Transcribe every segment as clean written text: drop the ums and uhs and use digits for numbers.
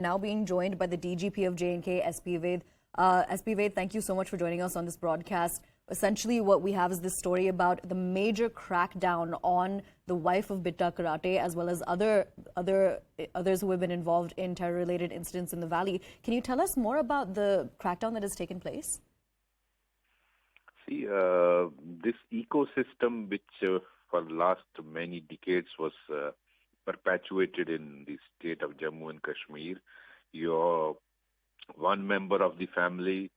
Now being joined by the DGP of J&K, SP Vaid. SP Vaid, thank you so much for joining us on this broadcast. Essentially, what we have is this story about the major crackdown on the wife of Bitta Karate, as well as others who have been involved in terror-related incidents in the valley. Can you tell us more about the crackdown that has taken place? See, this ecosystem, which for the last many decades was perpetuated in the state of Jammu and Kashmir. One member of the family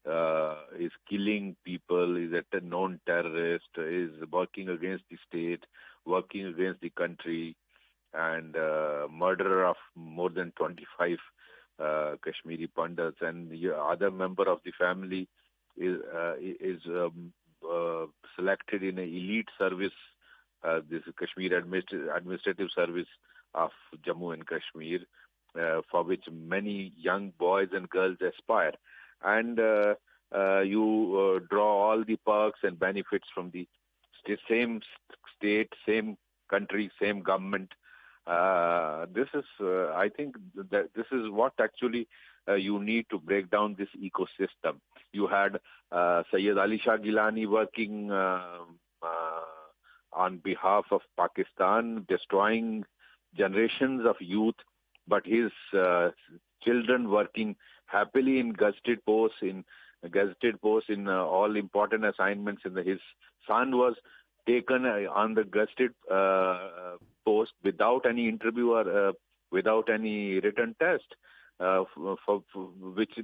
is killing people, is a known terrorist, is working against the state, working against the country, and murderer of more than 25 Kashmiri Pandits. And the other member of the family is selected in an elite service, this Kashmir Administrative Service of Jammu and Kashmir, for which many young boys and girls aspire. And you draw all the perks and benefits from the same state, same country, same government. This is, I think, that this is what actually you need to break down this ecosystem. You had Syed Ali Shah Gilani working on behalf of Pakistan, destroying generations of youth, but his children working happily in gazetted posts, in all important assignments. His son was taken on the gazetted post without any interview or without any written test, for which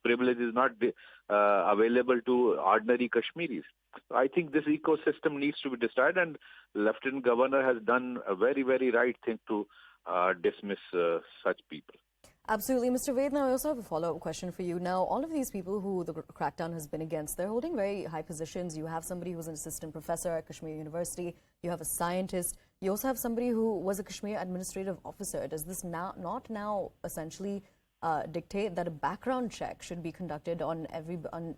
privilege is not available to ordinary Kashmiris. I think this ecosystem needs to be destroyed, and Lieutenant Governor has done a very, very right thing to dismiss such people. Absolutely. Mr. Vaid, now I also have a follow-up question for you. Now, all of these people who the crackdown has been against, they're holding very high positions. You have somebody who's an assistant professor at Kashmir University. You have a scientist. You also have somebody who was a Kashmir administrative officer. Does this not now essentially dictate that a background check should be conducted on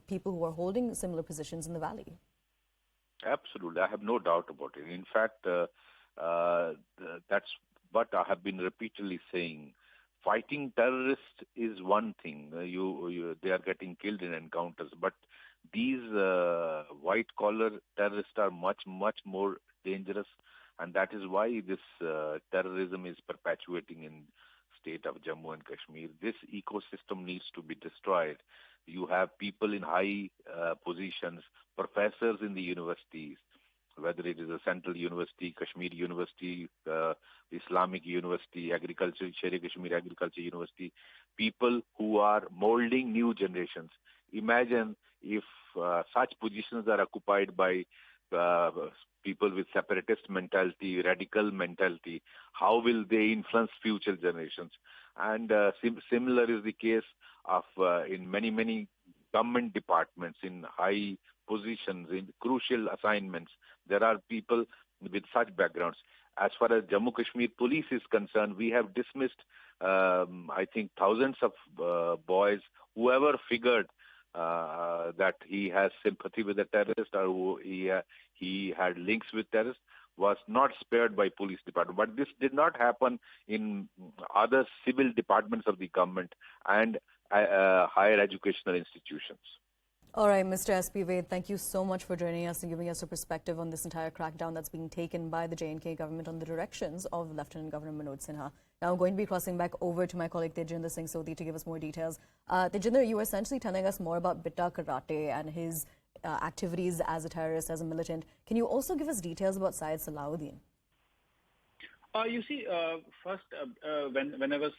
people who are holding similar positions in the valley? Absolutely. I have no doubt about it. In fact, that's what I have been repeatedly saying. Fighting terrorists is one thing. They are getting killed in encounters, but these white-collar terrorists are much, much more dangerous, and that is why this terrorism is perpetuating in state of Jammu and Kashmir. This ecosystem needs to be destroyed. You have people in high positions, professors in the universities, whether it is a Central University, Kashmir University, Islamic University, Agriculture, Sher-e-Kashmir Agriculture University, people who are molding new generations. Imagine if such positions are occupied by people with separatist mentality, radical mentality. How will they influence future generations? And similar is the case of in many government departments, in high positions, in crucial assignments. There are people with such backgrounds. As far as Jammu Kashmir police is concerned, we have dismissed, I think, thousands of boys, whoever figured that he has sympathy with the terrorist or who he had links with terrorists, was not spared by police department. But this did not happen in other civil departments of the government and higher educational institutions. All right, Mr. SP Vaid, thank you so much for joining us and giving us a perspective on this entire crackdown that's being taken by the J&K government on the directions of Lieutenant Governor Manoj Sinha. Now I'm going to be crossing back over to my colleague Tejinder Singh Sodhi to give us more details. Tejinder, you were essentially telling us more about Bitta Karate and his activities as a terrorist, as a militant. Can you also give us details about Syed Salahuddin? You see, first, when I was